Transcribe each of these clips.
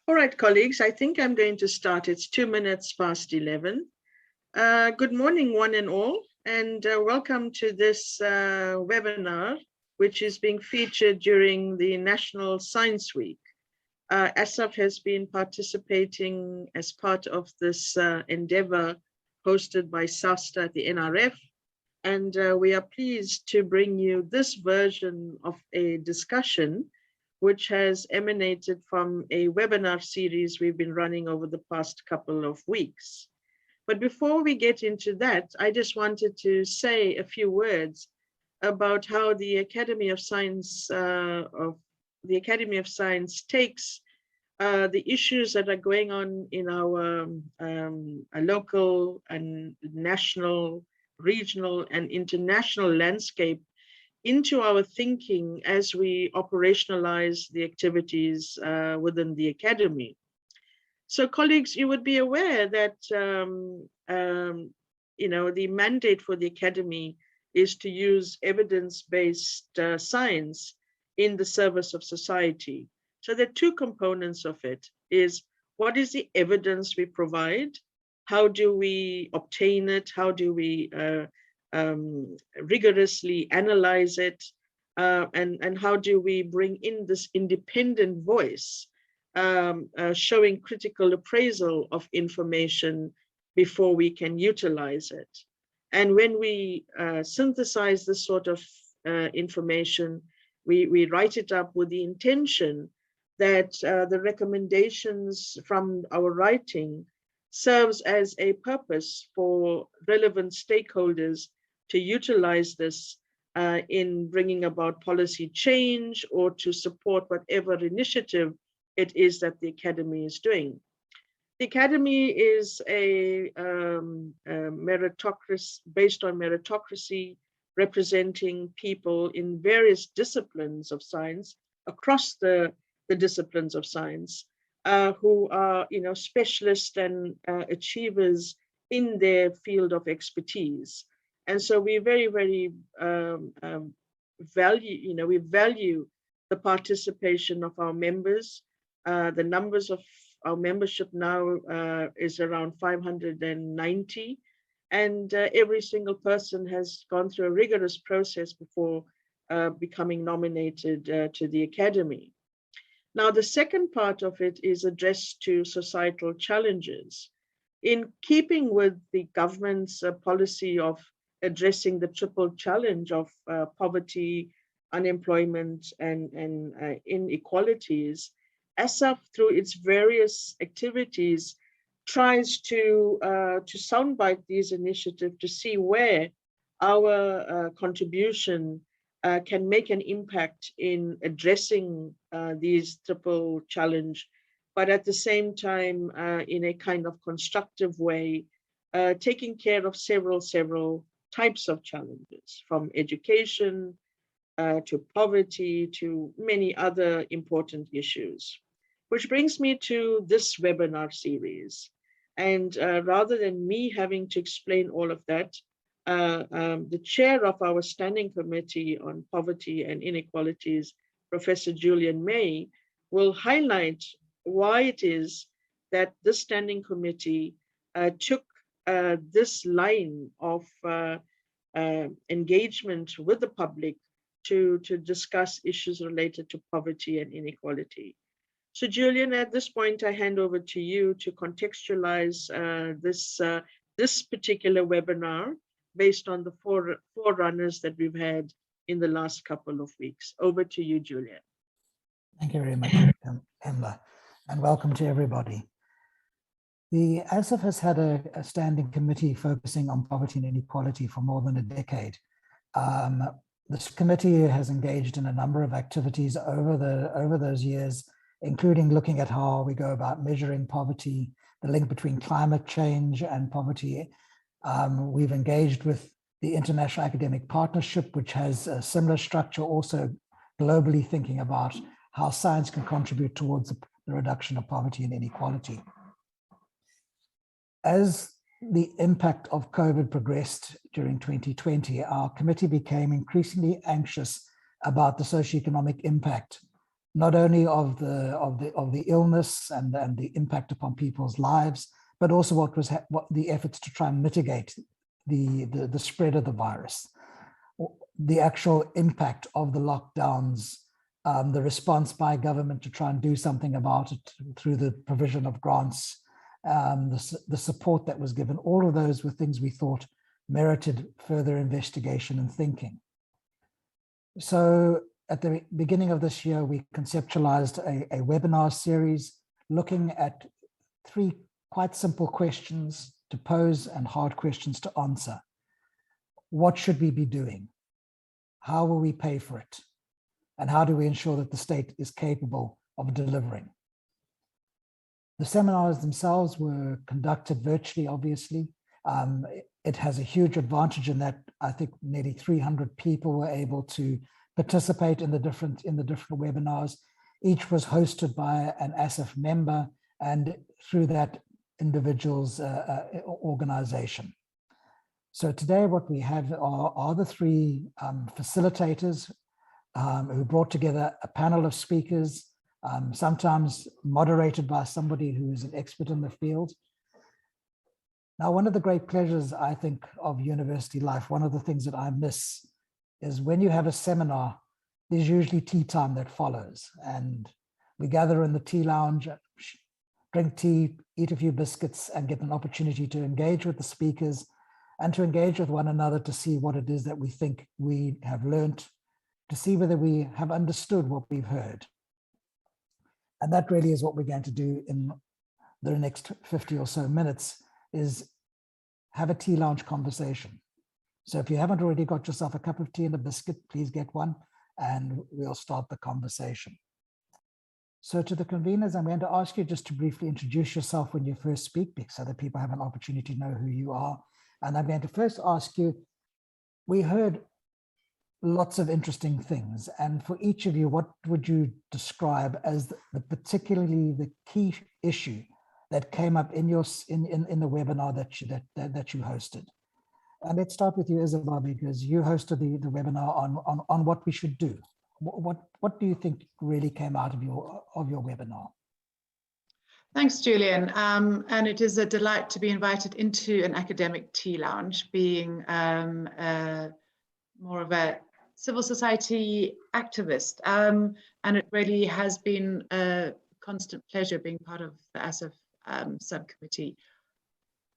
All right, colleagues, I think I'm going to start. It's 2 minutes past 11. Good morning, one and all, and welcome to this webinar, which is being featured during the National Science Week. ASSAf has been participating as part of this endeavor hosted by SASTA at the NRF, and we are pleased to bring you this version of a discussion which has emanated from a webinar series we've been running over the past couple of weeks. But before we get into that, I just wanted to say a few words about how the Academy of Science takes the issues that are going on in our local and national, regional and international landscape into our thinking as we operationalize the activities within the Academy. So colleagues, you would be aware that the mandate for the Academy is to use evidence-based science in the service of society. So there are two components of it: is what is the evidence we provide? How do we obtain it? How do we rigorously analyze it? And how do we bring in this independent voice, showing critical appraisal of information before we can utilize it? And when we synthesize this sort of information, we write it up with the intention that the recommendations from our writing serves as a purpose for relevant stakeholders to utilize this in bringing about policy change or to support whatever initiative it is that the Academy is doing. The Academy is a meritocracy, based on meritocracy, representing people in various disciplines of science, across the disciplines of science, who are specialists and achievers in their field of expertise. And so we very, very value the participation of our members. The numbers of our membership now is around 590, and every single person has gone through a rigorous process before becoming nominated to the Academy. Now, the second part of it is addressed to societal challenges. In keeping with the government's policy of addressing the triple challenge of poverty, unemployment, and inequalities, ASSAf, through its various activities, tries to soundbite these initiatives to see where our contribution can make an impact in addressing these triple challenge, but at the same time, in a kind of constructive way, taking care of several types of challenges, from education to poverty to many other important issues. Which brings me to this webinar series. And rather than me having to explain all of that, the chair of our Standing Committee on Poverty and Inequalities, Professor Julian May, will highlight why it is that this Standing Committee took this line of engagement with the public to discuss issues related to poverty and inequality. So Julian, at this point, I hand over to you to contextualize this particular webinar based on the forerunners that we've had in the last couple of weeks. Over to you, Julian. Thank you very much, Emma, and welcome to everybody. The ASSAf has had a standing committee focusing on poverty and inequality for more than a decade. This committee has engaged in a number of activities over those years, including looking at how we go about measuring poverty, the link between climate change and poverty. We've engaged with the International Academic Partnership, which has a similar structure, also globally thinking about how science can contribute towards the reduction of poverty and inequality. As the impact of COVID progressed during 2020, our committee became increasingly anxious about the socioeconomic impact, not only of the illness and the impact upon people's lives, but also what the efforts to try and mitigate the spread of the virus, the actual impact of the lockdowns, the response by government to try and do something about it through the provision of grants, the support that was given. All of those were things we thought merited further investigation and thinking. So at the beginning of this year, we conceptualized a webinar series looking at 3 quite simple questions to pose and hard questions to answer. What should we be doing? How will we pay for it? And how do we ensure that the state is capable of delivering? The seminars themselves were conducted virtually, obviously. It has a huge advantage in that I think nearly 300 people were able to participate in the different webinars. Each was hosted by an ASSAf member and through that individual's organization. So today what we have are the 3 facilitators who brought together a panel of speakers, sometimes moderated by somebody who is an expert in the field. Now, one of the great pleasures, I think, of university life, one of the things that I miss is when you have a seminar, there's usually tea time that follows. And we gather in the tea lounge, drink tea, eat a few biscuits, and get an opportunity to engage with the speakers and to engage with one another to see what it is that we think we have learned, to see whether we have understood what we've heard. And that really is what we're going to do in the next 50 or so minutes, is have a tea lounge conversation. So if you haven't already got yourself a cup of tea and a biscuit, please get one and we'll start the conversation. So to the conveners, I'm going to ask you just to briefly introduce yourself when you first speak, so that people have an opportunity to know who you are. And I'm going to first ask you, we heard lots of interesting things. And for each of you, what would you describe as particularly the key issue that came up in your in the webinar that you hosted? And let's start with you, Isabel, because you hosted the webinar on what we should do. What do you think really came out of your webinar? Thanks, Julian. And it is a delight to be invited into an academic tea lounge, being more of a civil society activist. And it really has been a constant pleasure being part of the ASSAf subcommittee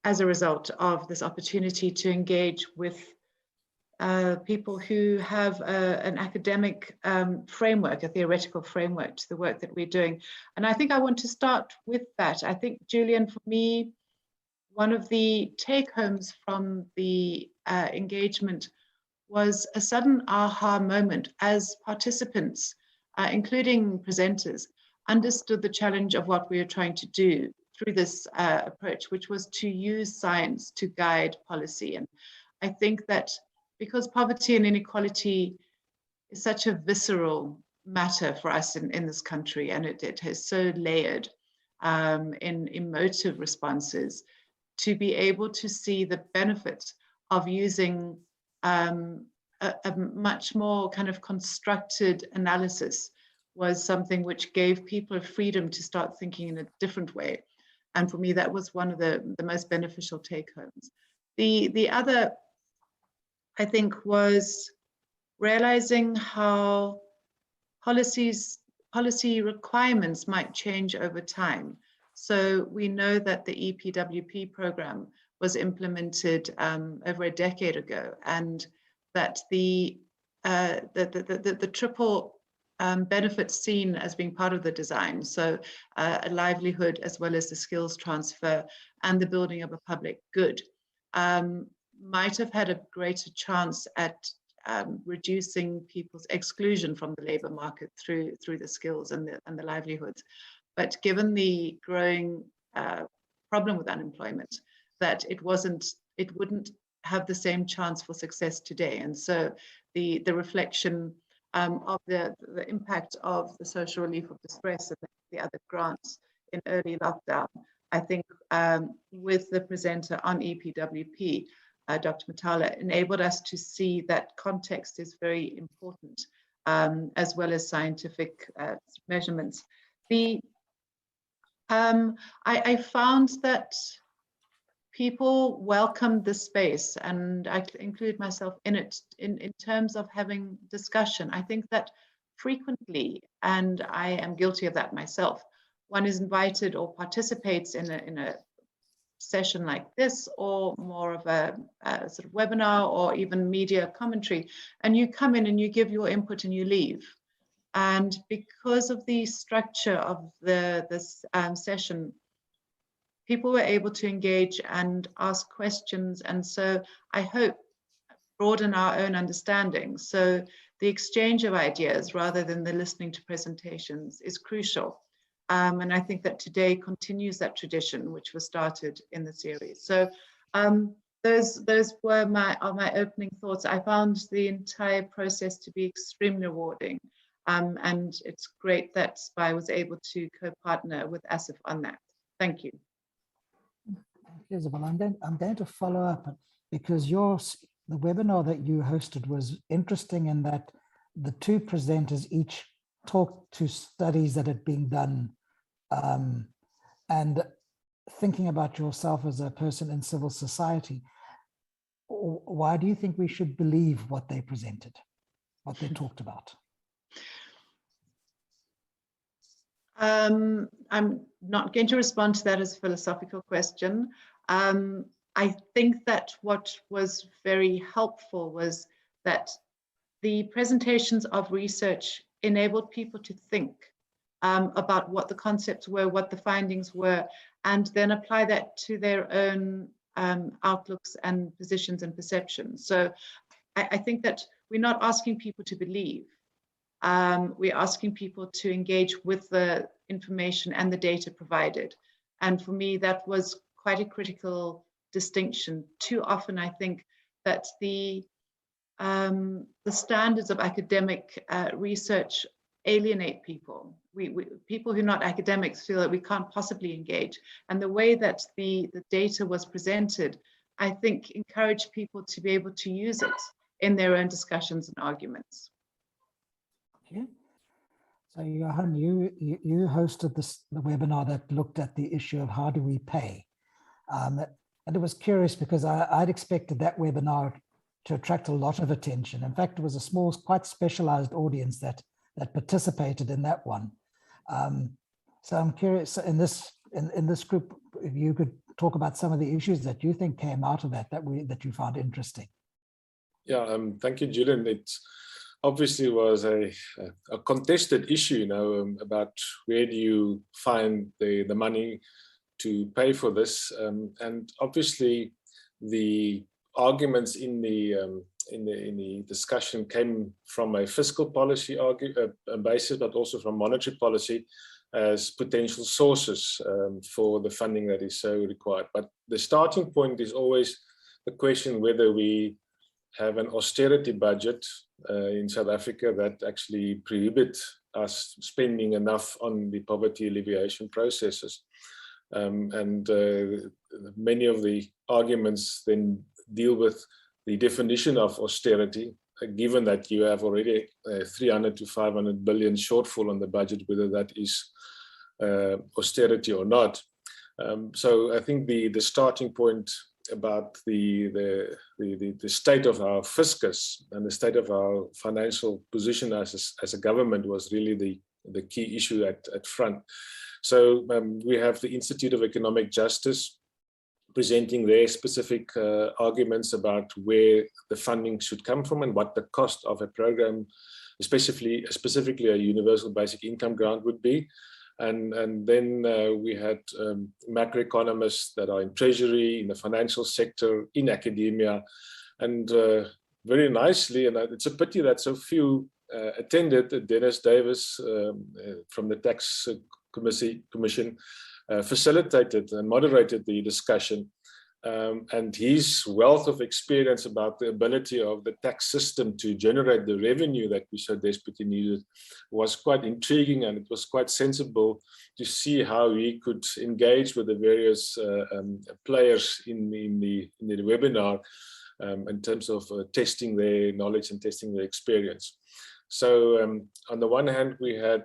as a result of this opportunity to engage with people who have an academic framework, a theoretical framework to the work that we're doing. And I think I want to start with that. I think, Julian, for me, one of the take-homes from the engagement was a sudden aha moment as participants, including presenters, understood the challenge of what we were trying to do through this approach, which was to use science to guide policy. And I think that because poverty and inequality is such a visceral matter for us in this country, and it has so layered in emotive responses, to be able to see the benefits of using a much more kind of constructed analysis was something which gave people a freedom to start thinking in a different way. And for me, that was one of the most beneficial take-homes. The other, I think, was realizing how policy requirements might change over time. So we know that the EPWP program was implemented over a decade ago, and that the triple benefits seen as being part of the design, so a livelihood as well as the skills transfer and the building of a public good, might have had a greater chance at reducing people's exclusion from the labor market through the skills and the livelihoods. But given the growing problem with unemployment, that it wouldn't have the same chance for success today. And so the reflection of the impact of the social relief of distress and the other grants in early lockdown, I think with the presenter on EPWP, Dr. Matala, enabled us to see that context is very important as well as scientific measurements. I found that people welcomed the space, and I include myself in it, in terms of having discussion. I think that frequently, and I am guilty of that myself, one is invited or participates in a session like this, or more of a sort of webinar or even media commentary, and you come in and you give your input and you leave. And because of the structure of this session, people were able to engage and ask questions, and so I hope broaden our own understanding. So the exchange of ideas rather than the listening to presentations is crucial. And I think that today continues that tradition, which was started in the series. So those were my opening thoughts. I found the entire process to be extremely rewarding. And it's great that SPI was able to co-partner with ASSAf on that. Thank you. Isabel, I'm going to follow up, because the webinar that you hosted was interesting in that the two presenters each talked to studies that had been done, and thinking about yourself as a person in civil society, why do you think we should believe what they presented, what they talked about? I'm not going to respond to that as a philosophical question. I think that what was very helpful was that the presentations of research enabled people to think about what the concepts were, what the findings were, and then apply that to their own outlooks and positions and perceptions. So I think that we're not asking people to believe. We're asking people to engage with the information and the data provided. And for me, that was quite a critical distinction. Too often, I think that the standards of academic research alienate people. People who are not academics feel that we can't possibly engage. And the way that the data was presented, I think, encouraged people to be able to use it in their own discussions and arguments. Okay. So Johan, you hosted the webinar that looked at the issue of how do we pay. And it was curious because I'd expected that webinar to attract a lot of attention. In fact, it was a small, quite specialized audience that participated in that one. So I'm curious, in this group, if you could talk about some of the issues that you think came out of that you found interesting. Yeah, thank you, Julian. It obviously was a contested issue, about where do you find the money to pay for this, and obviously the arguments in the discussion came from a fiscal policy basis, but also from monetary policy as potential sources for the funding that is so required. But the starting point is always the question whether we have an austerity budget in South Africa that actually prohibits us spending enough on the poverty alleviation processes. And many of the arguments then deal with the definition of austerity, given that you have already 300 to 500 billion shortfall on the budget, whether that is austerity or not. So I think the starting point about the state of our fiscus and the state of our financial position as a government was really the key issue at front. So we have the Institute of Economic Justice presenting their specific arguments about where the funding should come from and what the cost of a program, specifically a universal basic income grant, would be. And then we had macroeconomists that are in treasury, in the financial sector, in academia, and very nicely, and it's a pity that so few attended, Dennis Davis from the Tax Commission facilitated and moderated the discussion. And his wealth of experience about the ability of the tax system to generate the revenue that we so desperately needed was quite intriguing, and it was quite sensible to see how he could engage with the various players in the webinar in terms of testing their knowledge and testing their experience. So on the one hand, we had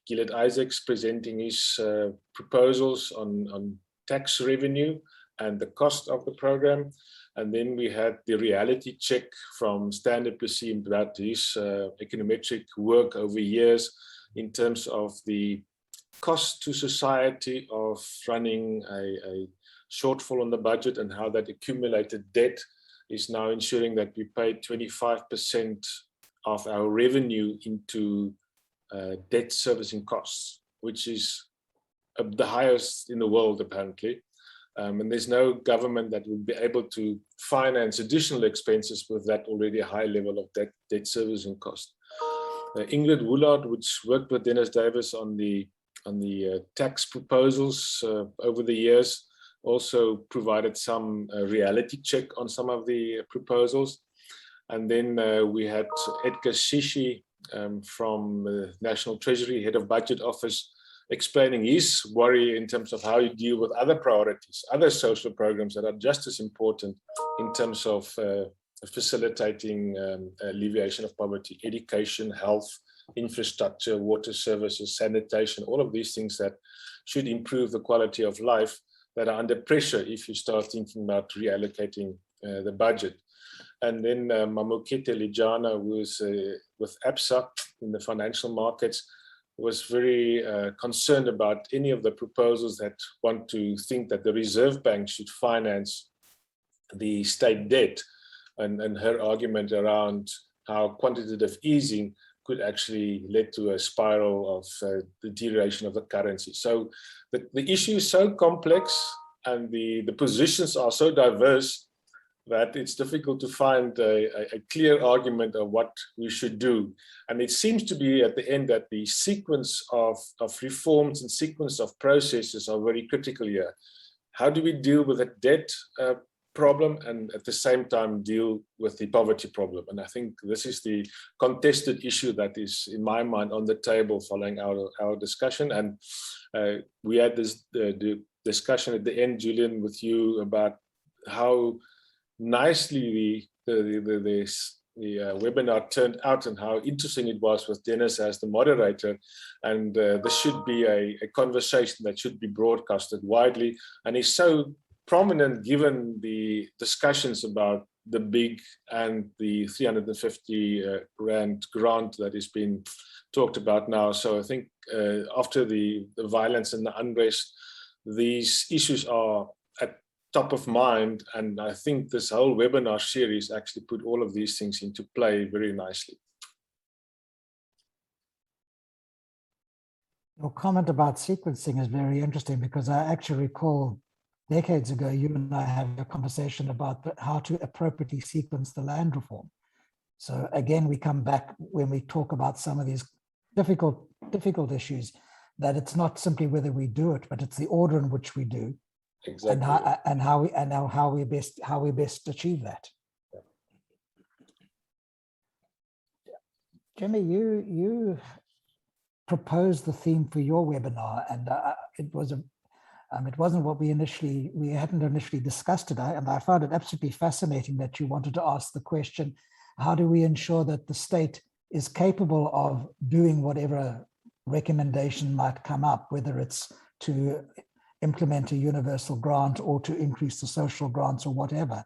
Gillett Isaacs presenting his proposals on tax revenue and the cost of the program. And then we had the reality check from Standard Perceived about his econometric work over years in terms of the cost to society of running a shortfall on the budget, and how that accumulated debt is now ensuring that we pay 25% of our revenue into debt servicing costs, which is the highest in the world apparently. And there's no government that would be able to finance additional expenses with that already high level of debt servicing cost. Ingrid Woolard, which worked with Dennis Davis on the tax proposals over the years, also provided some reality check on some of the proposals. And then we had Edgar Shishi from the National Treasury, Head of Budget Office, explaining his worry in terms of how you deal with other priorities, other social programs that are just as important in terms of facilitating alleviation of poverty, education, health, infrastructure, water services, sanitation, all of these things that should improve the quality of life that are under pressure if you start thinking about reallocating the budget. And then Mamokete Lijana, who is with ABSA in the financial markets, was very concerned about any of the proposals that want to think that the Reserve Bank should finance the state debt, and her argument around how quantitative easing could actually lead to a spiral of deterioration of the currency. So the issue is so complex and the positions are so diverse that it's difficult to find a clear argument of what we should do. And it seems to be at the end that the sequence of reforms and sequence of processes are very critical here. How do we deal with a debt problem and at the same time deal with the poverty problem? And I think this is the contested issue that is, in my mind, on the table following our discussion. And we had this the discussion at the end, Julian, with you about how nicely the webinar turned out and how interesting it was with Dennis as the moderator. And this should be a conversation that should be broadcasted widely, and is so prominent given the discussions about the big and the 350 Rand grant that is being talked about now. So I think after the violence and the unrest, these issues are at top of mind, and I think this whole webinar series actually put all of these things into play very nicely. Your comment about sequencing is very interesting, because I actually recall decades ago you and I had a conversation about how to appropriately sequence the land reform. So again, we come back when we talk about some of these difficult issues, that it's not simply whether we do it, but it's the order in which we do. Exactly. And how we best achieve that. Yeah. Jimmy, you proposed the theme for your webinar, and it wasn't what we hadn't initially discussed it, and I found it absolutely fascinating that you wanted to ask the question: how do we ensure that the state is capable of doing whatever recommendation might come up, whether it's to implement a universal grant or to increase the social grants or whatever.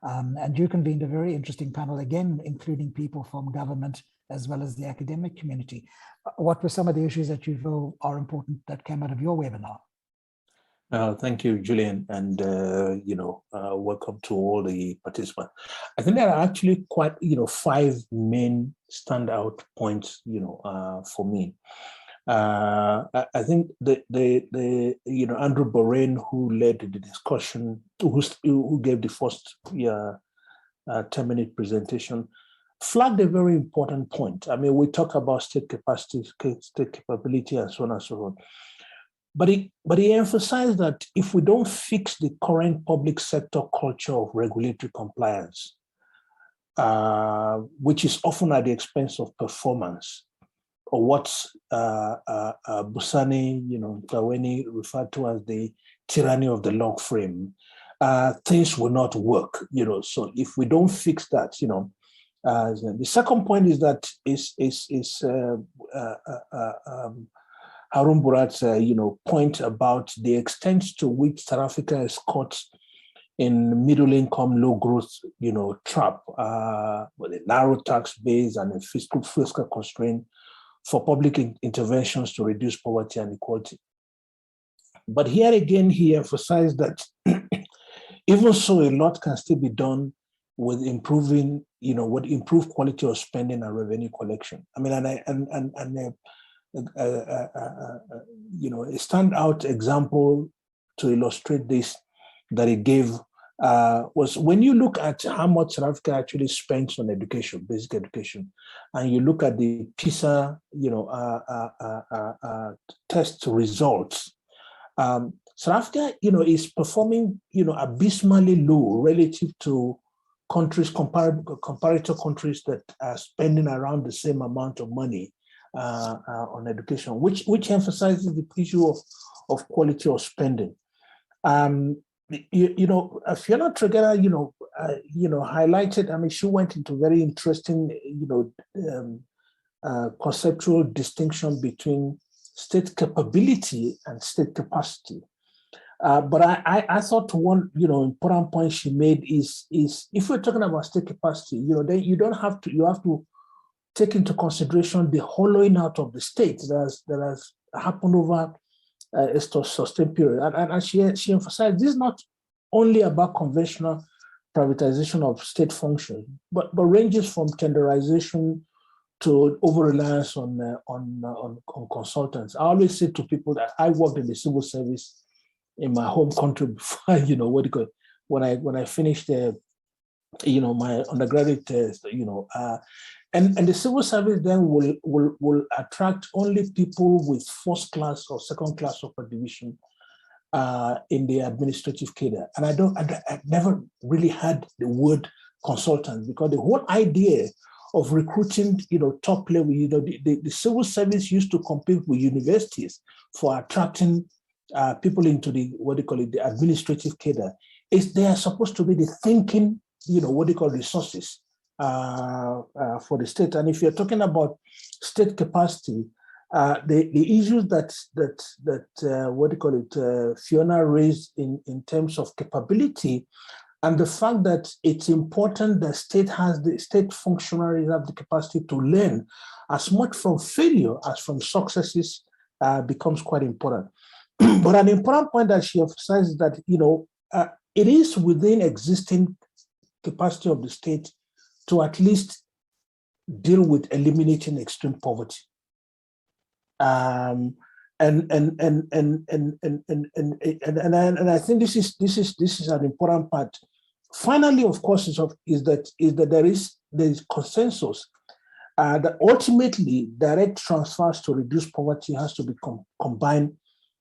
And you convened a very interesting panel, again, including people from government as well as the academic community. What were some of the issues that you feel are important that came out of your webinar? Thank you, Julian, and welcome to all the participants. I think there are actually quite 5 main standout points for me. I think Andrew Borain, who led the discussion, who gave the first 10-minute presentation, flagged a very important point. I mean, we talk about state capacity, state capability, and so on and so on. But he emphasized that if we don't fix the current public sector culture of regulatory compliance, which is often at the expense of performance, or what Busani, Gaweni referred to as the tyranny of the log frame, things will not work. So if we don't fix that, The second point is that Harun Burat's point about the extent to which South Africa is caught in middle income, low growth, trap with a narrow tax base and a fiscal constraint for public interventions to reduce poverty and inequality. But here again, he emphasized that even so, a lot can still be done with improving, with improved quality of spending and revenue collection. I mean, a standout example to illustrate this that he gave was when you look at how much South Africa actually spends on education, basic education, and you look at the PISA, test results. South Africa, is performing, abysmally low relative to countries, comparator countries that are spending around the same amount of money on education, which emphasizes the issue of quality of spending. Fiona Tregera, highlighted. I mean, she went into very interesting, conceptual distinction between state capability and state capacity. But I thought one, important point she made is if we're talking about state capacity, then you have to take into consideration the hollowing out of the state that has happened over a sustained period. And she emphasized this is not only about conventional privatization of state functions, but ranges from tenderization to over-reliance on consultants. I always say to people that I worked in the civil service in my home country before, when I finished my undergraduate, and the civil service then will attract only people with first class or second class upper division in the administrative cadre. And I never really had the word consultant, because the whole idea of recruiting, top level, the civil service used to compete with universities for attracting people into the the administrative cadre. They are supposed to be the thinking, resources for the state. And if you're talking about state capacity, the issues that Fiona raised in terms of capability, and the fact that it's important that state functionaries have the capacity to learn as much from failure as from successes becomes quite important. But an important point that she emphasizes that it is within existing capacity of the state to at least deal with eliminating extreme poverty. And I think this is an important part. Finally, of course, is that there is consensus that ultimately direct transfers to reduce poverty has to be combined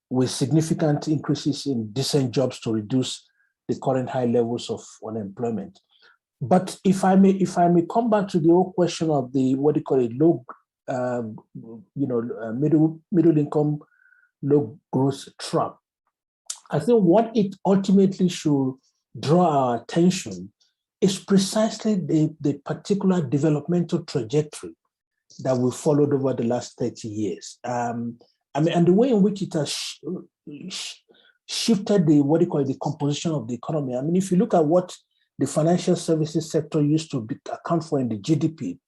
with significant increases in decent jobs to reduce the current high levels of unemployment. But if I may come back to the whole question of the low, middle income, low growth trap, I think what it ultimately should draw our attention is precisely the particular developmental trajectory that we followed over the last 30 years. And the way in which it has shifted the composition of the economy. I mean, if you look at what the financial services sector used to account for in the GDP,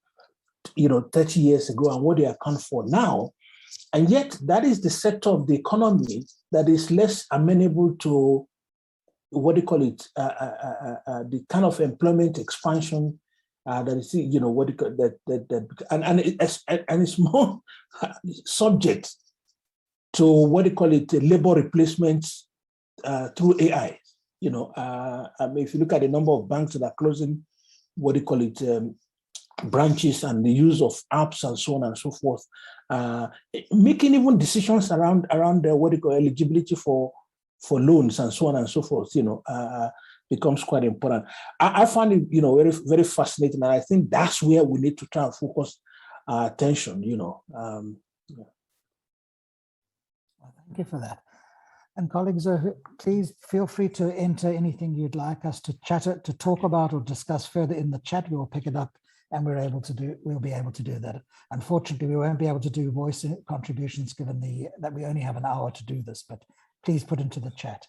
30 years ago, and what they account for now, and yet that is the sector of the economy that is less amenable to the kind of employment expansion that is, and it's more subject to labor replacements through AI. If you look at the number of banks that are closing, branches, and the use of apps and so on and so forth, making even decisions around eligibility for loans and so on and so forth, becomes quite important. I find it, very, very fascinating, and I think that's where we need to try and focus our attention. Thank you for that. And colleagues, please feel free to enter anything you'd like us to talk about or discuss further in the chat. We will pick it up and we'll be able to do that. Unfortunately, we won't be able to do voice contributions given that we only have an hour to do this, but please put into the chat.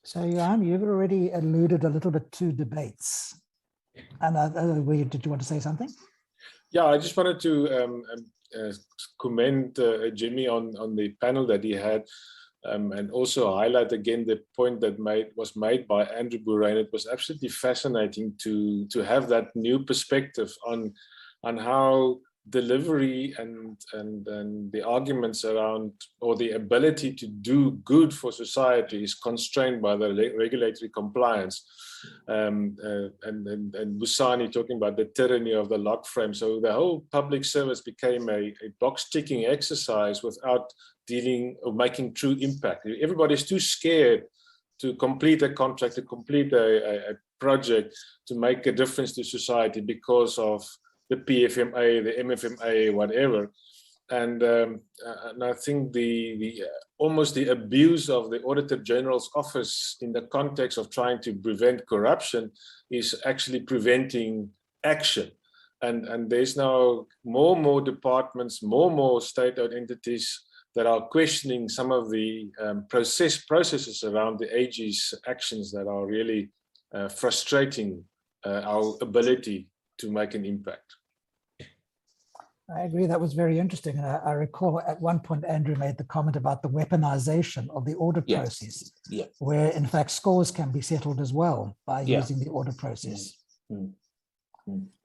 So Johan, you've already alluded a little bit to debates. And did you want to say something? Yeah, I just wanted to commend Jimmy on the panel that he had, and also highlight again the point that was made by Andrew Bourain. It was absolutely fascinating to have that new perspective on how delivery and the arguments around, or the ability to do good for society, is constrained by the regulatory compliance. And Busani talking about the tyranny of the lock frame. So the whole public service became a box ticking exercise without dealing or making true impact. Everybody's too scared to complete a contract, to complete a project, to make a difference to society because of the PFMA, the MFMA, whatever. And I think almost the abuse of the Auditor General's office in the context of trying to prevent corruption is actually preventing action. And there's now more and more departments, more and more state-owned entities that are questioning some of the processes around the AG's actions that are really frustrating our ability to make an impact. I agree. That was very interesting. And I recall at one point, Andrew made the comment about the weaponization of the audit process, where in fact scores can be settled as well by using the audit process.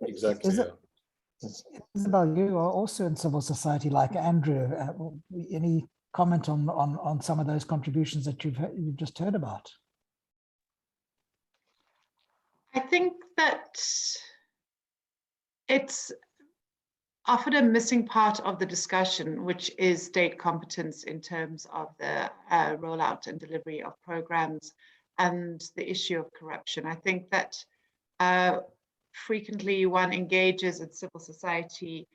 Exactly. Isabel, you are also in civil society like Andrew. Any comment on some of those contributions that you've just heard about? I think that it's often a missing part of the discussion, which is state competence in terms of the rollout and delivery of programs and the issue of corruption. I think that frequently one engages in civil society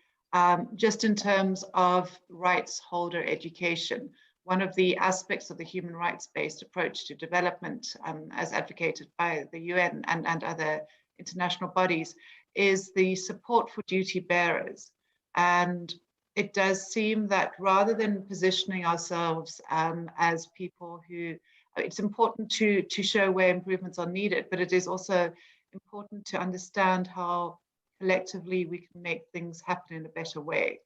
just in terms of rights holder education. One of the aspects of the human rights-based approach to development, as advocated by the UN and other international bodies, is the support for duty bearers. And it does seem that rather than positioning ourselves as people who, it's important to show where improvements are needed, but it is also important to understand how collectively we can make things happen in a better way.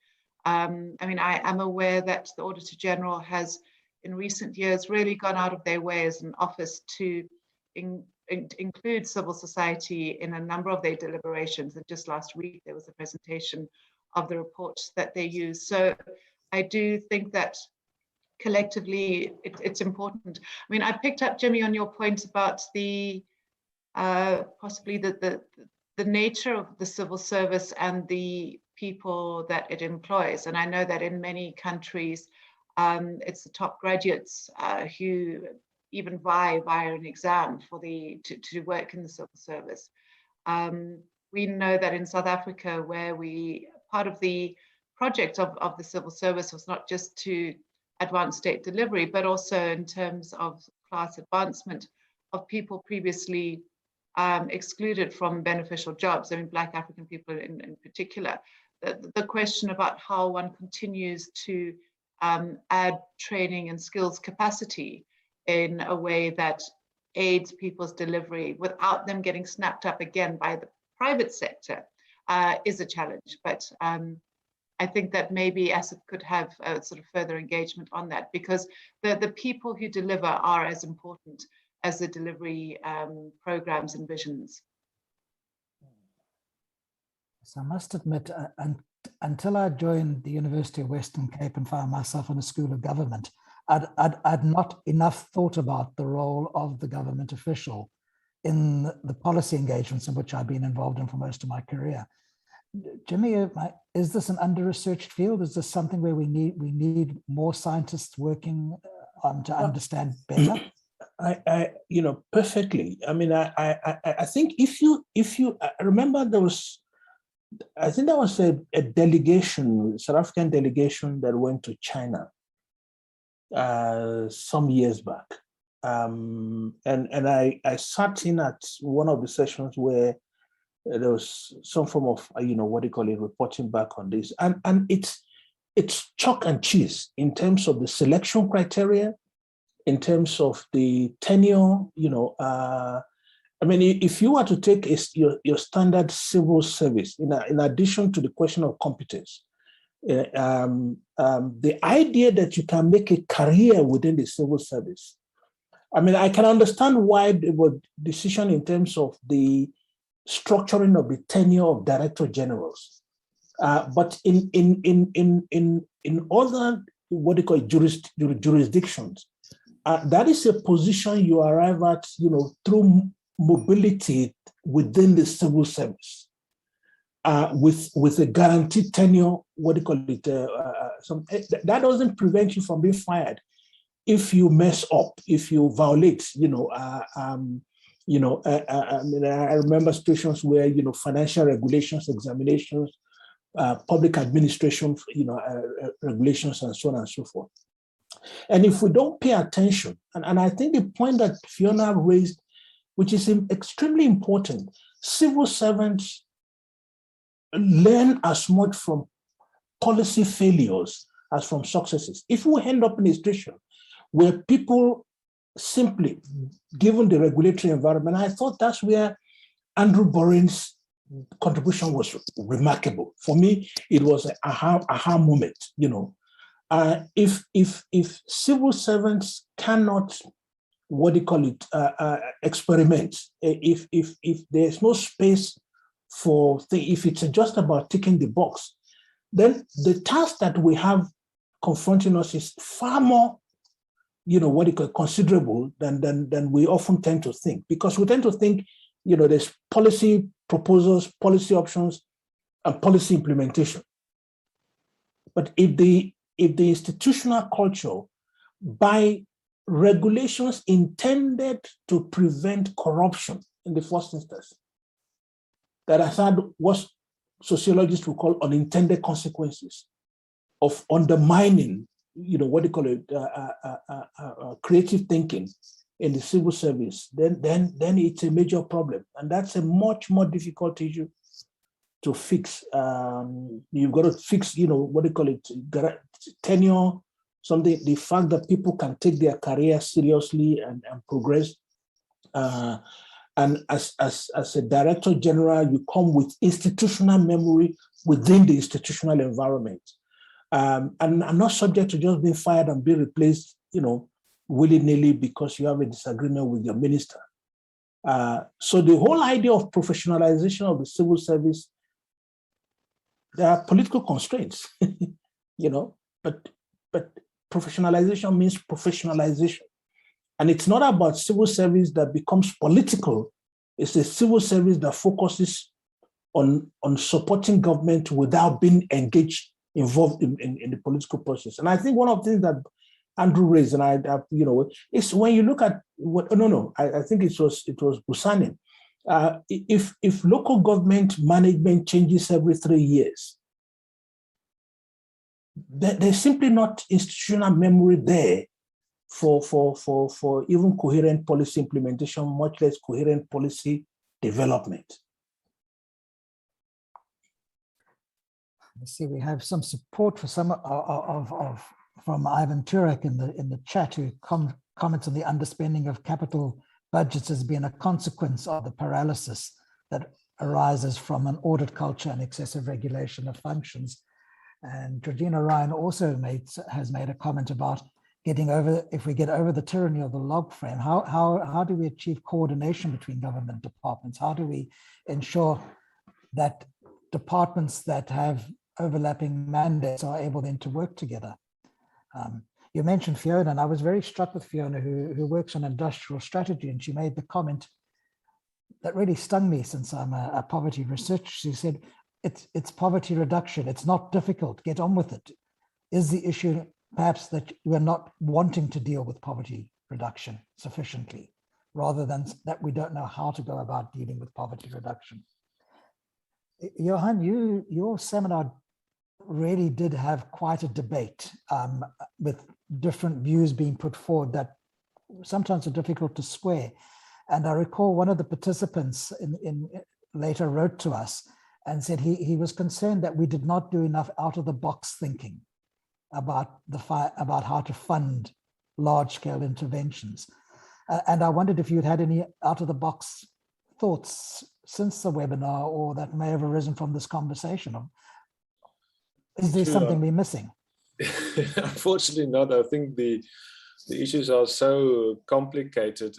I mean, I am aware that the Auditor General has in recent years really gone out of their way as an office to include civil society in a number of their deliberations. And just last week, there was a presentation of the reports that they use. So I do think that collectively it's important. I mean, I picked up, Jimmy, on your point about the possibly the nature of the civil service and the people that it employs. And I know that in many countries, it's the top graduates who even vie via an exam for to work in the civil service. We know that in South Africa, where part of the project of the civil service was not just to advance state delivery, but also in terms of class advancement of people previously excluded from beneficial jobs. I mean, Black African people in particular. The question about how one continues to add training and skills capacity in a way that aids people's delivery without them getting snapped up again by the private sector is a challenge. But I think that maybe ASSAf could have a sort of further engagement on that, because the people who deliver are as important as the delivery programs and visions. So I must admit, until I joined the University of Western Cape and found myself in a school of government, I'd not enough thought about the role of the government official in the policy engagements in which I've been involved in for most of my career. Jimmy, is this an under-researched field? Is this something where we need more scientists working to understand better? Perfectly. I mean, I think if you remember, I think there was a delegation, South African delegation that went to China some years back. And I sat in at one of the sessions where there was some form of, what do you call it, reporting back on this. And it's chalk and cheese in terms of the selection criteria, in terms of the tenure, I mean, if you were to take your standard civil service, in addition to the question of competence, the idea that you can make a career within the civil service, I mean, I can understand why there was decision in terms of the structuring of the tenure of director generals, but in other, what they call jurisdictions, that is a position you arrive at, through mobility within the civil service, with a guaranteed tenure. What do you call it? That doesn't prevent you from being fired if you mess up, if you violate. I remember situations where financial regulations, examinations, public administration, regulations, and so on and so forth. And if we don't pay attention, and I think the point that Fiona raised, which is extremely important, civil servants learn as much from policy failures as from successes. If we end up in a situation where people simply, given the regulatory environment, I thought that's where Andrew Boren's contribution was remarkable. For me, it was an aha moment, If civil servants cannot, what do you call it, experiment, if there's no space for, if it's just about ticking the box, then the task that we have confronting us is far more, what do you call it, considerable than we often tend to think, because we tend to think, there's policy proposals, policy options, and policy implementation. But if the institutional culture, by regulations intended to prevent corruption in the first instance, that has had what sociologists would call unintended consequences of undermining, what do you call it, creative thinking in the civil service, then it's a major problem. And that's a much more difficult issue to fix. You've got to fix, what do you call it, tenure, something, the fact that people can take their career seriously and progress. And as a director general, you come with institutional memory within the institutional environment. And I'm not subject to just being fired and being replaced, willy-nilly because you have a disagreement with your minister. So the whole idea of professionalization of the civil service, there are political constraints, but professionalization means professionalization. And it's not about civil service that becomes political. It's a civil service that focuses on supporting government without being involved in the political process. And I think one of the things that Andrew raised, and I is when you look at I think it was Busani. If local government management changes every 3 years, there's simply not institutional memory there for even coherent policy implementation, much less coherent policy development. I see we have some support for some from Ivan Turek in the chat, who comments on the underspending of capital budgets has been a consequence of the paralysis that arises from an audit culture and excessive regulation of functions. And Georgina Ryan also has made a comment about if we get over the tyranny of the log frame, how do we achieve coordination between government departments? How do we ensure that departments that have overlapping mandates are able then to work together? You mentioned Fiona, and I was very struck with Fiona, who works on industrial strategy, and she made the comment that really stung me since I'm a poverty researcher. She said, it's poverty reduction. It's not difficult. Get on with it. Is the issue perhaps that we're not wanting to deal with poverty reduction sufficiently, rather than that we don't know how to go about dealing with poverty reduction? Johan, your seminar really did have quite a debate with different views being put forward that sometimes are difficult to square. And I recall one of the participants later wrote to us and said he was concerned that we did not do enough out-of-the-box thinking about how to fund large-scale interventions. And I wondered if you'd had any out-of-the-box thoughts since the webinar, or that may have arisen from this conversation. Is there something we're missing? Unfortunately not. I think the issues are so complicated.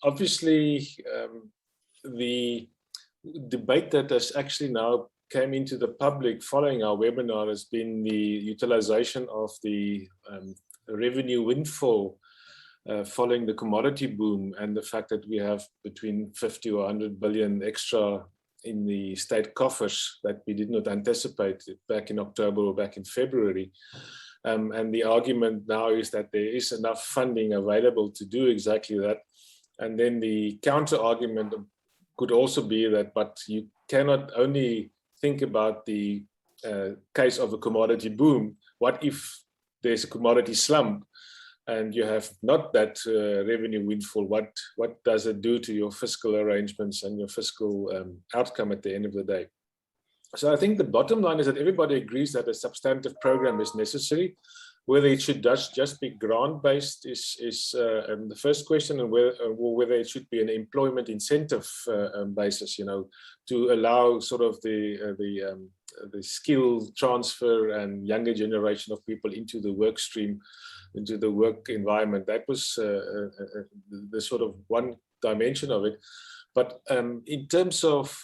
Obviously, the debate that has actually now came into the public following our webinar has been the utilization of the revenue windfall following the commodity boom, and the fact that we have between 50 or 100 billion extra in the state coffers that we did not anticipate back in October or back in February. And the argument now is that there is enough funding available to do exactly that. And then the counter argument could also be that, but you cannot only think about the case of a commodity boom. What if there's a commodity slump and you have not that revenue windfall? What does it do to your fiscal arrangements and your fiscal outcome at the end of the day? So I think the bottom line is that everybody agrees that a substantive program is necessary. Whether it should just be grant-based is the first question, and whether it should be an employment incentive basis, to allow sort of the skill transfer and younger generation of people into the work stream, into the work environment. That was the sort of one dimension of it. But in terms of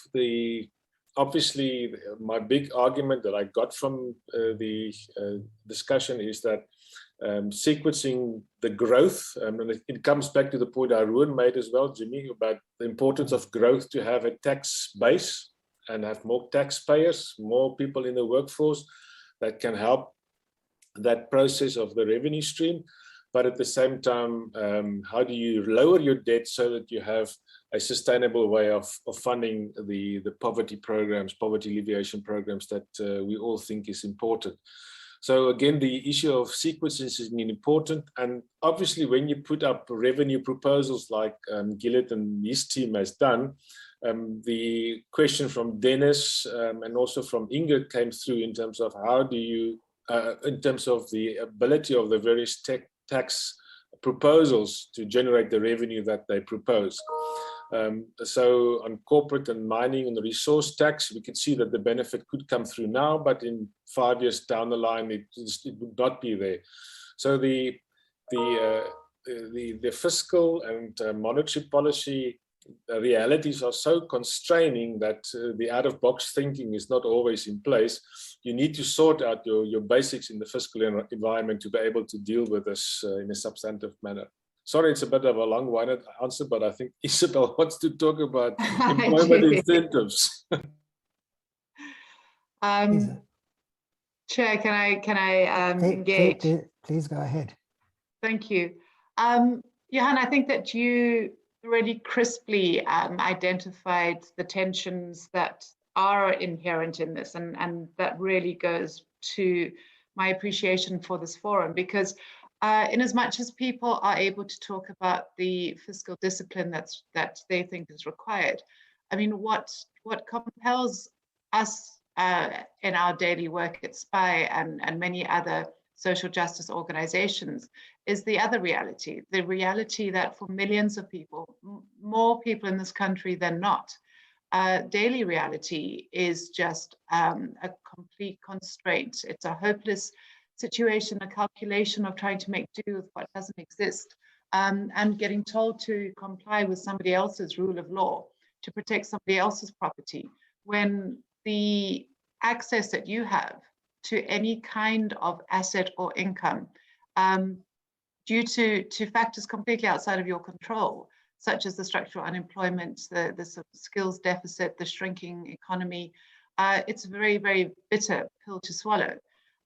obviously, my big argument that I got from the discussion is that sequencing the growth, and it comes back to the point Arun made as well, Jimmy, about the importance of growth to have a tax base and have more taxpayers, more people in the workforce that can help that process of the revenue stream. But at the same time, how do you lower your debt so that you have a sustainable way of funding the poverty programs, poverty alleviation programs that we all think is important. So again, the issue of sequencing is important. And obviously, when you put up revenue proposals like Gillett and his team has done, the question from Dennis and also from Ingrid came through in terms of how do you, in terms of the ability of the various tax proposals to generate the revenue that they propose. So on corporate and mining and the resource tax, we could see that the benefit could come through now, but in 5 years down the line, it would not be there. So the fiscal and monetary policy realities are so constraining that the out-of-box thinking is not always in place. You need to sort out your basics in the fiscal environment to be able to deal with this in a substantive manner. Sorry, it's a bit of a long-winded answer, but I think Isabel wants to talk about employment incentives. Chair, can I engage? Please go ahead. Thank you. Johan, I think that you really crisply identified the tensions that are inherent in this, and that really goes to my appreciation for this forum, because in as much as people are able to talk about the fiscal discipline that they think is required, I mean, what compels us in our daily work at SPI and many other social justice organizations is the other reality, the reality that for millions of people, more people in this country than not, daily reality is just a complete constraint. It's a hopeless situation, a calculation of trying to make do with what doesn't exist, and getting told to comply with somebody else's rule of law, to protect somebody else's property, when the access that you have to any kind of asset or income, due to factors completely outside of your control, such as the structural unemployment, the sort of skills deficit, the shrinking economy, it's a very, very bitter pill to swallow.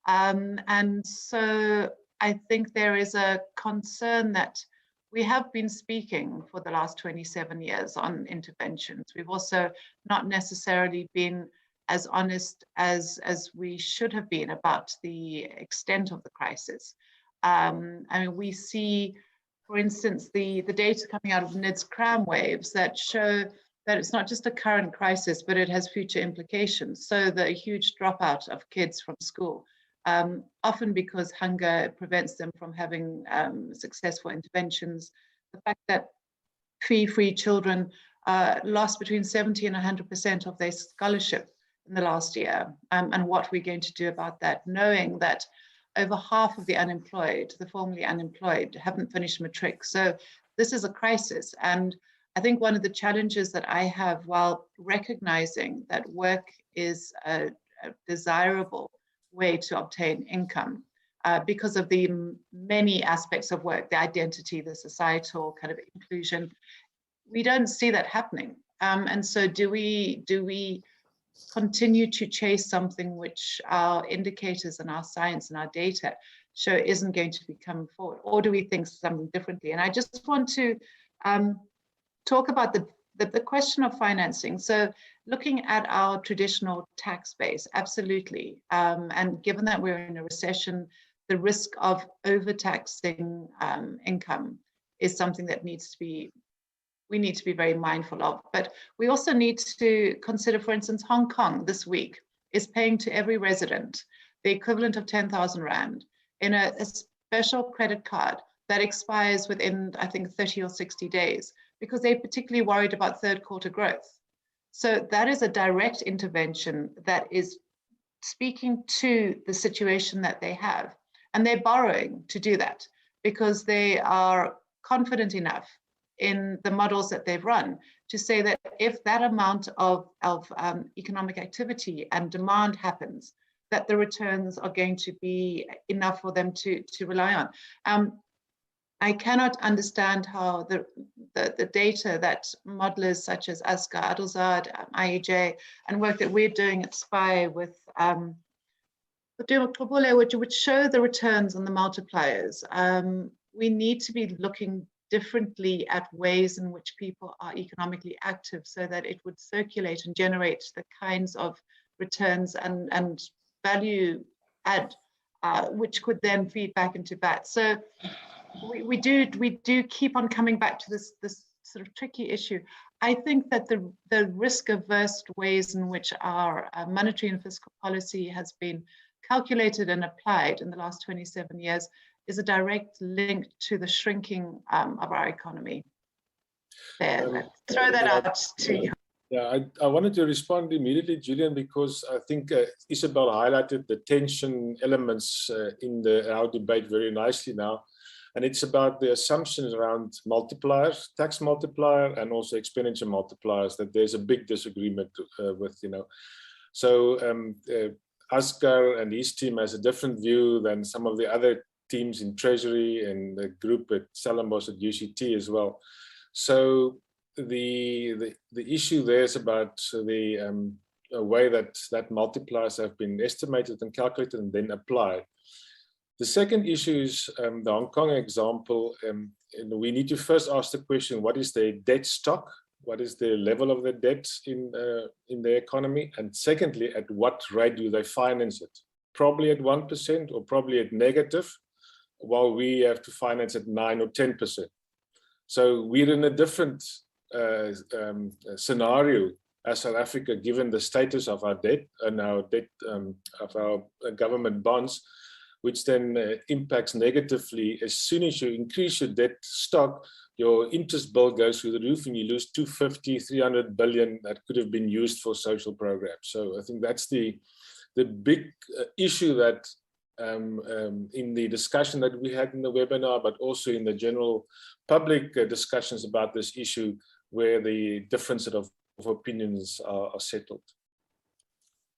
And so I think there is a concern that we have been speaking for the last 27 years on interventions. We've also not necessarily been as honest as we should have been about the extent of the crisis. I mean, we see, for instance, the data coming out of NIDS crime waves that show that it's not just a current crisis, but it has future implications. So the huge dropout of kids from school, often because hunger prevents them from having successful interventions. The fact that fee-free children lost between 70 and 100% of their scholarship in the last year, and what we're going to do about that, knowing that over half of the unemployed, the formerly unemployed, haven't finished matric. So this is a crisis. And I think one of the challenges that I have, while recognizing that work is a desirable way to obtain income, because of the many aspects of work, the identity, the societal kind of inclusion, we don't see that happening. And so do we continue to chase something which our indicators and our science and our data show isn't going to be coming forward? Or do we think something differently? And I just want to talk about the question of financing. So looking at our traditional tax base, absolutely. And given that we're in a recession, the risk of overtaxing income is something that we need to be very mindful of. But we also need to consider, for instance, Hong Kong this week is paying to every resident the equivalent of 10,000 Rand in a special credit card that expires within, I think, 30 or 60 days, because they're particularly worried about third quarter growth. So that is a direct intervention that is speaking to the situation that they have. And they're borrowing to do that because they are confident enough in the models that they've run to say that if that amount of economic activity and demand happens, that the returns are going to be enough for them to rely on. I cannot understand how the data that modelers such as Aska, Adelzad, IEJ, and work that we're doing at SPI with which show the returns and the multipliers. We need to be looking differently at ways in which people are economically active so that it would circulate and generate the kinds of returns and value add, which could then feed back into VAT. So we do keep on coming back to this sort of tricky issue. I think that the risk-averse ways in which our monetary and fiscal policy has been calculated and applied in the last 27 years is a direct link to the shrinking of our economy. There, throw that out to you. Yeah, I wanted to respond immediately, Julian, because I think Isabel highlighted the tension elements in our debate very nicely now. And it's about the assumptions around multipliers, tax multiplier, and also expenditure multipliers that there's a big disagreement with, you know. So Askar and his team has a different view than some of the other teams in Treasury and the group at Stellenbosch at UCT as well. So the issue there is about the way that multipliers have been estimated and calculated and then applied. The second issue is the Hong Kong example. And we need to first ask the question, what is their debt stock? What is the level of the debt in the economy? And secondly, at what rate do they finance it? Probably at 1% or probably at negative, while we have to finance at 9 or 10%. So we're in a different scenario as South Africa, given the status of our debt and our debt of our government bonds, which then impacts negatively. As soon as you increase your debt stock, your interest bill goes through the roof and you lose 250, 300 billion that could have been used for social programs. So I think that's the big issue that in the discussion that we had in the webinar, but also in the general public discussions about this issue, where the difference of opinions are settled.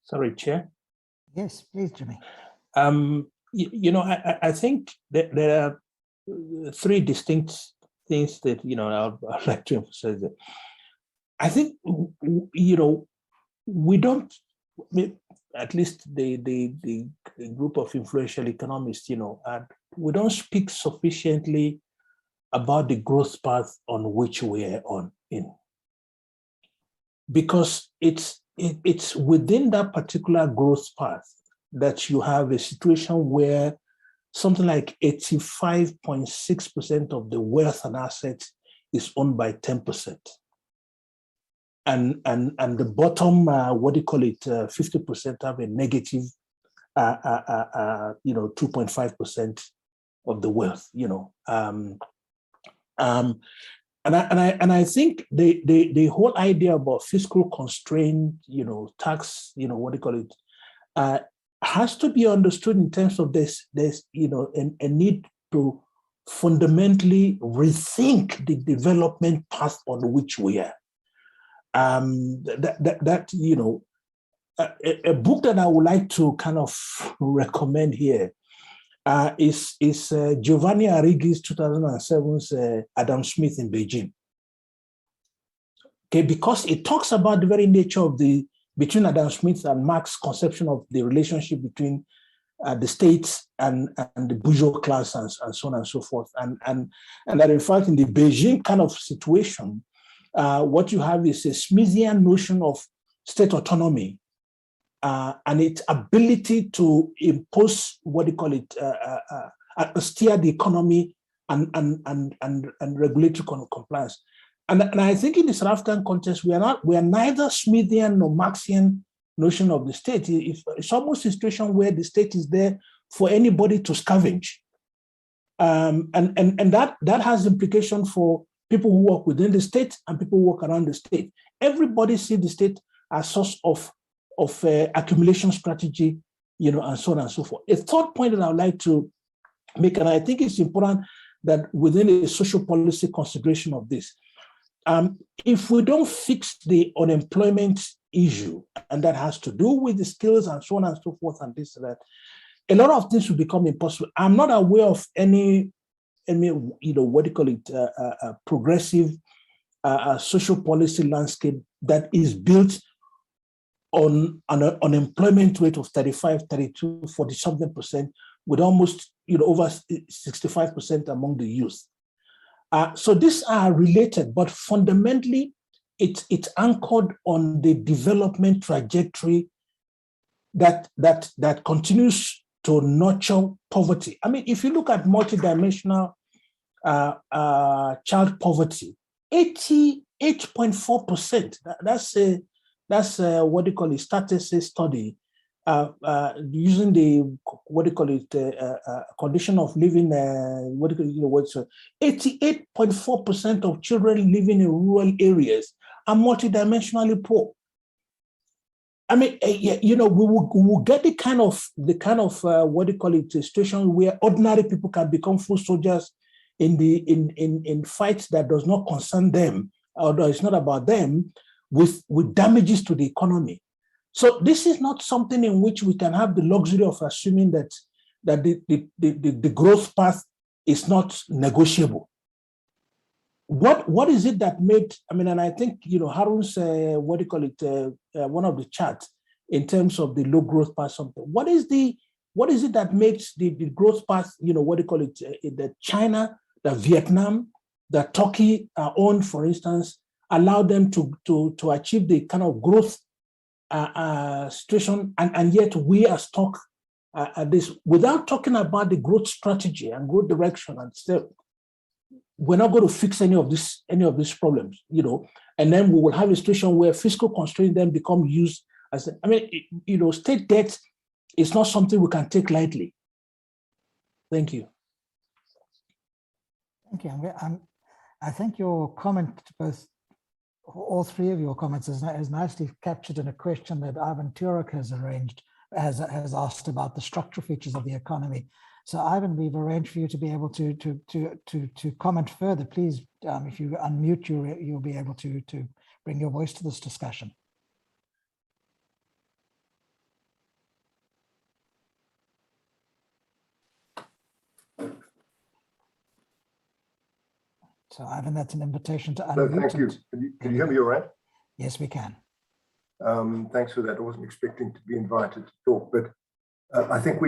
Sorry, Chair. Yes, please, Jimmy. You know, I think that there are three distinct things that, you know, I'd like to emphasize that. I think, you know, we don't, at least the group of influential economists, you know, we don't speak sufficiently about the growth path on which we are in. Because it's within that particular growth path that you have a situation where something like 85.6% of the wealth and assets is owned by 10%. the bottom, 50% have a negative, 2.5% of the wealth, and I think the whole idea about fiscal constraint, tax, has to be understood in terms of there's a need to fundamentally rethink the development path on which we are. A book that I would like to kind of recommend here is Giovanni Arrighi's 2007's Adam Smith in Beijing. Okay, because it talks about the very nature of between Adam Smith and Marx's conception of the relationship between the state and the bourgeois class and so on and so forth. And that in fact, in the Beijing kind of situation, what you have is a Smithian notion of state autonomy and its ability to impose steer the economy and regulatory compliance. And I think in the South African context, we are neither Smithian nor Marxian notion of the state. It's almost a situation where the state is there for anybody to scavenge. And that has implication for people who work within the state and people who work around the state. Everybody sees the state as source of accumulation strategy, and so on and so forth. A third point that I would like to make, and I think it's important that within a social policy consideration of this, if we don't fix the unemployment issue, and that has to do with the skills and so on and so forth and this and that, a lot of things will become impossible. I'm not aware of any progressive social policy landscape that is built on an unemployment rate of 35, 32, 40 something percent, with almost over 65% among the youth. So these are related, but fundamentally, it's anchored on the development trajectory that continues to nurture poverty. I mean, if you look at multidimensional child poverty, 88.4%. That's Statista study using the condition of living. 88.4% of children living in rural areas are multidimensionally poor. I mean, we will get the kind of situation where ordinary people can become full soldiers in fights that does not concern them, or it's not about them, with damages to the economy. So this is not something in which we can have the luxury of assuming that the growth path is not negotiable. What is it that made, and I think, Harun's, one of the charts in terms of the low growth path, something. What is it that makes the growth path, the China, the Vietnam, the Turkey own, for instance, allow them to achieve the kind of growth situation, and yet we are stuck at this, without talking about the growth strategy and growth direction and stuff. We're not going to fix any of these problems, and then we will have a situation where fiscal constraints then become used as, state debt is not something we can take lightly. Thank you. Thank you. I think your comment, all three of your comments, is nicely captured in a question that Ivan Turek has asked about the structural features of the economy. So Ivan, we've arranged for you to be able to comment further. Please, if you unmute, you'll be able to bring your voice to this discussion. So Ivan, that's an invitation to unmute. No, thank you. Can you hear me all right? Yes, we can. Thanks for that. I wasn't expecting to be invited to talk, but I think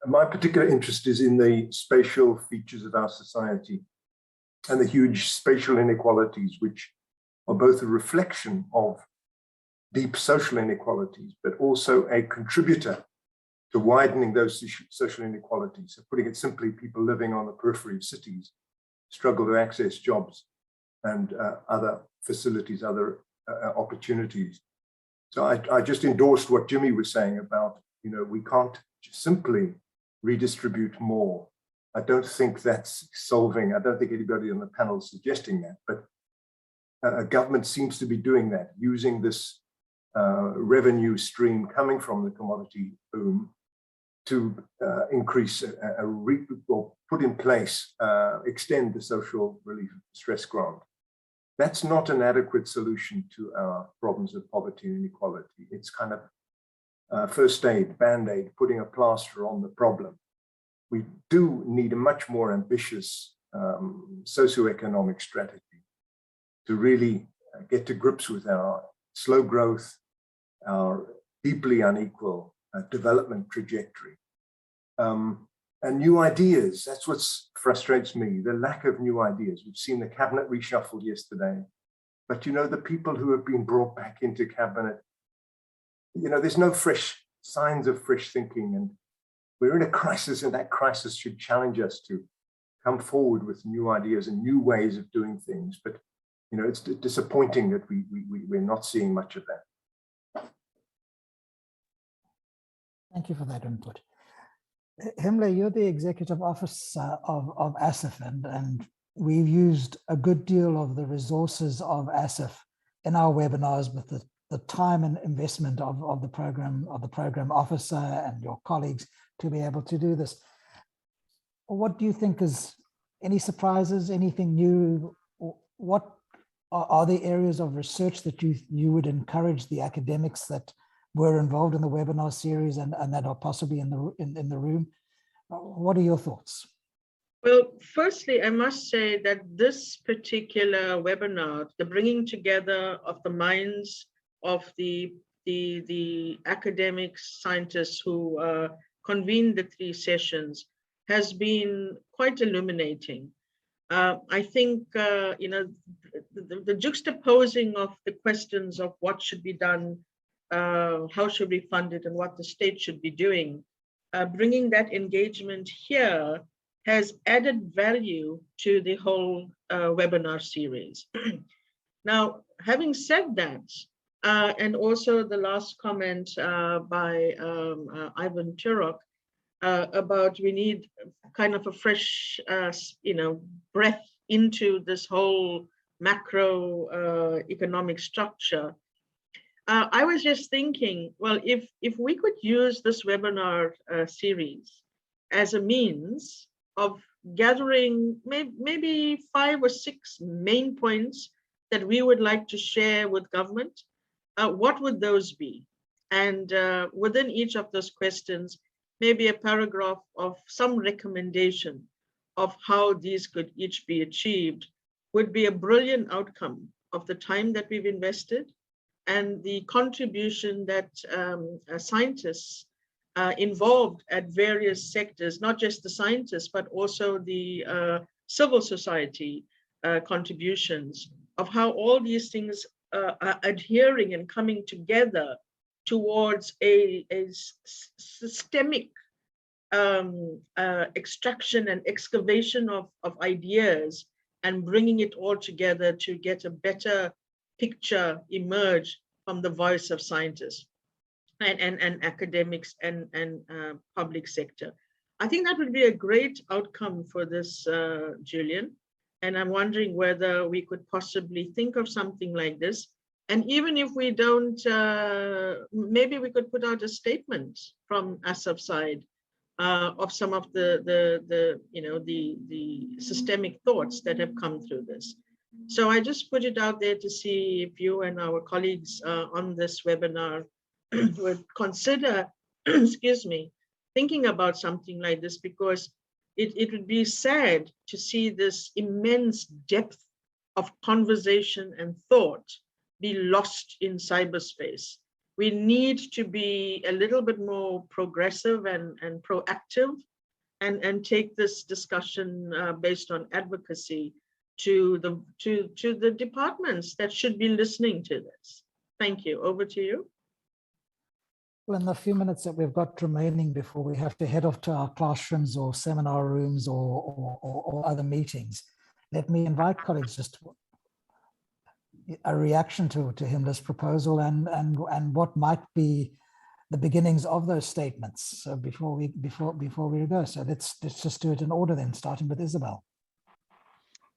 my particular interest is in the spatial features of our society and the huge spatial inequalities, which are both a reflection of deep social inequalities, but also a contributor to widening those social inequalities. So putting it simply, people living on the periphery of cities struggle to access jobs and other facilities, other opportunities. So I just endorsed what Jimmy was saying about, we can't simply redistribute more. I don't think that's solving. I don't think anybody on the panel is suggesting that, but a government seems to be doing that, using this revenue stream coming from the commodity boom to increase or put in place, extend the social relief stress grant. That's not an adequate solution to our problems of poverty and inequality. It's kind of first aid, band-aid, putting a plaster on the problem. We do need a much more ambitious socioeconomic strategy to really get to grips with our slow growth, our deeply unequal development trajectory. And new ideas, that's what frustrates me, the lack of new ideas. We've seen the cabinet reshuffle yesterday, but the people who have been brought back into cabinet, there's no fresh signs of fresh thinking, and we're in a crisis, and that crisis should challenge us to come forward with new ideas and new ways of doing things. But it's disappointing that we're not seeing much of that. Thank you for that input. Himla, you're the executive officer of ASSAf, and we've used a good deal of the resources of ASSAf in our webinars with the time and investment of the program officer and your colleagues to be able to do this. What do you think is any surprises, anything new? What are the areas of research that you would encourage the academics that were involved in the webinar series and that are possibly in the room? What are your thoughts? Well, firstly, I must say that this particular webinar, the bringing together of the minds of the academics, scientists who convened the 3 sessions, has been quite illuminating. I think, the juxtaposing of the questions of what should be done, how should we fund it, and what the state should be doing, bringing that engagement here has added value to the whole webinar series. Now, having said that, and also the last comment by Ivan Turok about we need kind of a fresh, breath into this whole macro economic structure. I was just thinking, well, if we could use this webinar series as a means of gathering maybe 5 or 6 main points that we would like to share with government, what would those be? And within each of those questions, maybe a paragraph of some recommendation of how these could each be achieved would be a brilliant outcome of the time that we've invested and the contribution that scientists involved at various sectors, not just the scientists, but also the civil society contributions of how all these things are adhering and coming together towards a systemic extraction and excavation of ideas and bringing it all together to get a better picture emerge from the voice of scientists and academics and public sector. I think that would be a great outcome for this, Julian. And I'm wondering whether we could possibly think of something like this. And even if we don't, maybe we could put out a statement from ASSAF side of some of the systemic thoughts that have come through this. So I just put it out there to see if you and our colleagues on this webinar would consider, excuse me, thinking about something like this, because it would be sad to see this immense depth of conversation and thought be lost in cyberspace. We need to be a little bit more progressive and proactive and take this discussion based on advocacy to the departments that should be listening to this. Thank you. Over to you. Well, in the few minutes that we've got remaining before we have to head off to our classrooms or seminar rooms or other meetings, let me invite colleagues just to a reaction to Himla's proposal and what might be the beginnings of those statements. So before we go, so let's just do it in order then, starting with Isabel.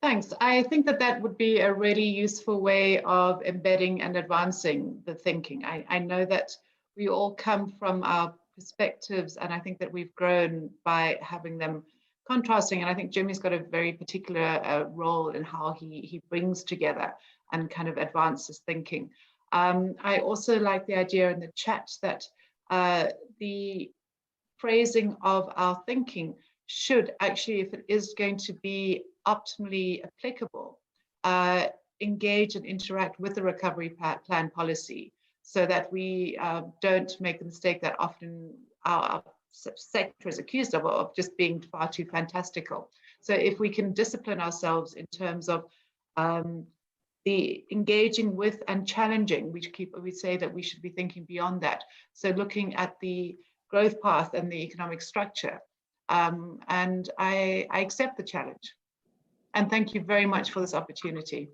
Thanks. I think that would be a really useful way of embedding and advancing the thinking. I know that we all come from our perspectives, and I think that we've grown by having them contrasting. And I think Jimmy's got a very particular role in how he brings together and kind of advances thinking. I also like the idea in the chat that the phrasing of our thinking should actually, if it is going to be optimally applicable, engage and interact with the recovery plan policy, so that we don't make the mistake that often our sector is accused of just being far too fantastical. So if we can discipline ourselves in terms of the engaging with and challenging, we say that we should be thinking beyond that. So looking at the growth path and the economic structure. And I accept the challenge. And thank you very much for this opportunity.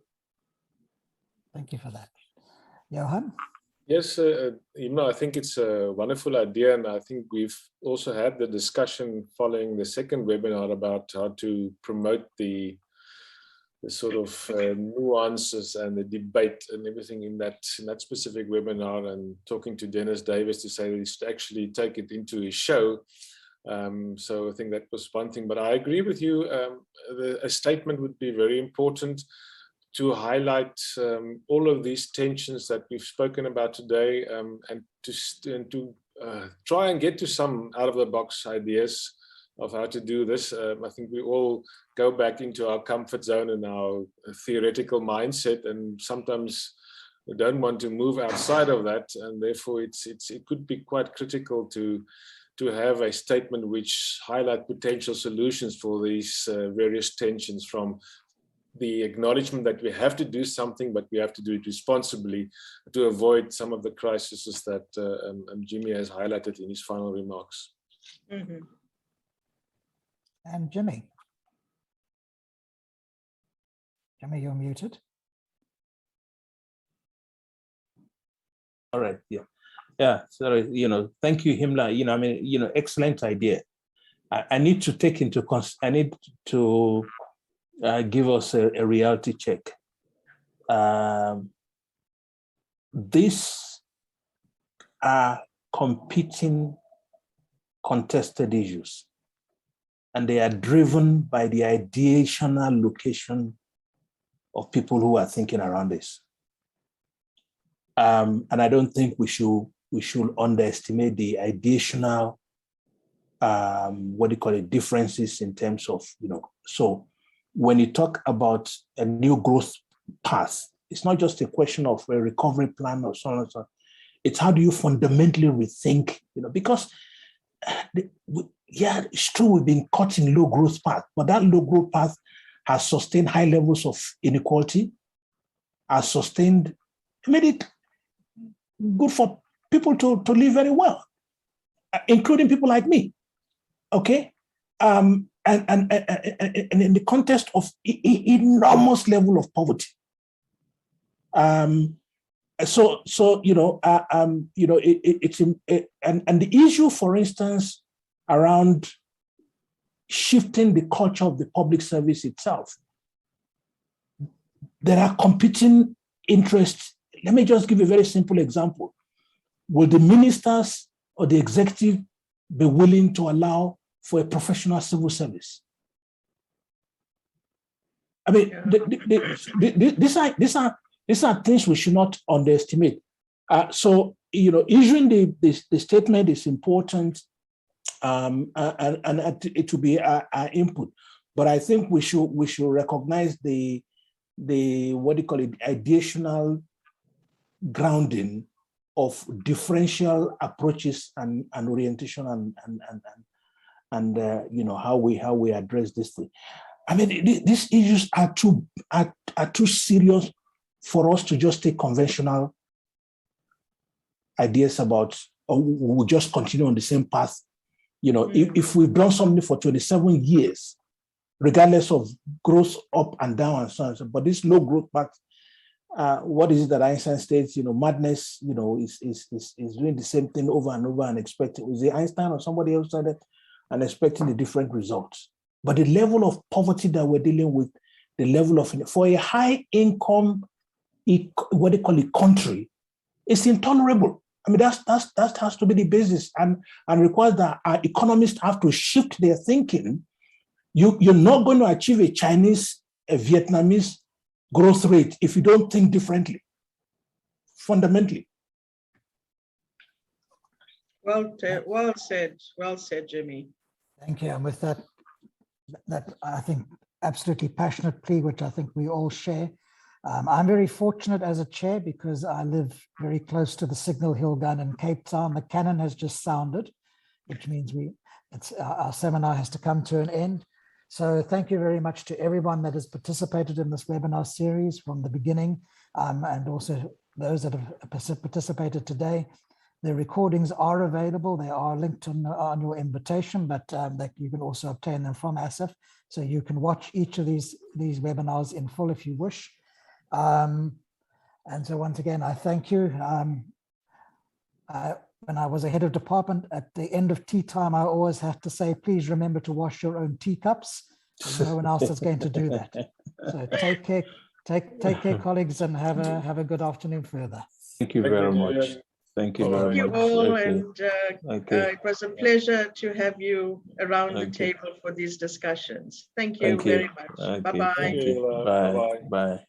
Thank you for that. Johan? Yes, I think it's a wonderful idea, and I think we've also had the discussion following the second webinar about how to promote the sort of nuances and the debate and everything in that specific webinar, and talking to Dennis Davis to say that he should actually take it into his show. So I think that was one thing, but I agree with you. A statement would be very important to highlight all of these tensions that we've spoken about today, and to try and get to some out-of-the-box ideas of how to do this. I think we all go back into our comfort zone and our theoretical mindset, and sometimes we don't want to move outside of that, and therefore it could be quite critical to have a statement which highlight potential solutions for these various tensions, from the acknowledgement that we have to do something, but we have to do it responsibly to avoid some of the crises that Jimmy has highlighted in his final remarks. Mm-hmm. And Jimmy? Jimmy, you're muted. All right, yeah, sorry, thank you, Himla. Excellent idea. I need to take into I need to give us a reality check. These are competing, contested issues, and they are driven by the ideational location of people who are thinking around this. And I don't think we should underestimate the ideational, differences in terms of, so when you talk about a new growth path, it's not just a question of a recovery plan or so on and so on. It's how do you fundamentally rethink, because it's true we've been caught in low growth path, but that low growth path has sustained high levels of inequality, made it good for people to live very well, including people like me. Okay, and in the context of enormous level of poverty. It's and the issue, for instance, around shifting the culture of the public service itself. There are competing interests. Let me just give a very simple example. Will the ministers or the executive be willing to allow for a professional civil service? I mean, these are things we should not underestimate. So, issuing the statement is important, and it will be our input. But I think we should recognize the ideational grounding of differential approaches and orientation and how we address this thing. I mean, these issues are too serious for us to just take conventional ideas about, or we'll just continue on the same path. If we've done something for 27 years, regardless of growth up and down and so on, but this low growth path, what is it that Einstein states? Madness, is doing the same thing over and over and expecting. Was it Einstein or somebody else said it? And expecting the different results. But the level of poverty that we're dealing with, the level of, for a high income, what they call it, country, it's intolerable. I mean, that has to be the basis, and requires that our economists have to shift their thinking. You're not going to achieve a Chinese, a Vietnamese growth rate if you don't think differently, fundamentally. Well said, Jimmy. Thank you. And with that I think absolutely passionate plea, which I think we all share. I'm very fortunate as a chair because I live very close to the signal hill gun in Cape Town. The cannon has just sounded, which means our seminar has to come to an end. So thank you very much to everyone that has participated in this webinar series from the beginning, and also those that have participated today. The recordings are available. They are linked on your invitation, but that you can also obtain them from ASSAf. So you can watch each of these webinars in full if you wish. And so once again, I thank you. When I was a head of department, at the end of tea time, I always have to say, please remember to wash your own teacups. No one else is going to do that. So take care, colleagues, and have a good afternoon further. Thank you very much. Thank you very much. Thank you all, okay. and it was a pleasure to have you around the table for these discussions. Thank you very much. Okay. Bye-bye. Bye. Bye.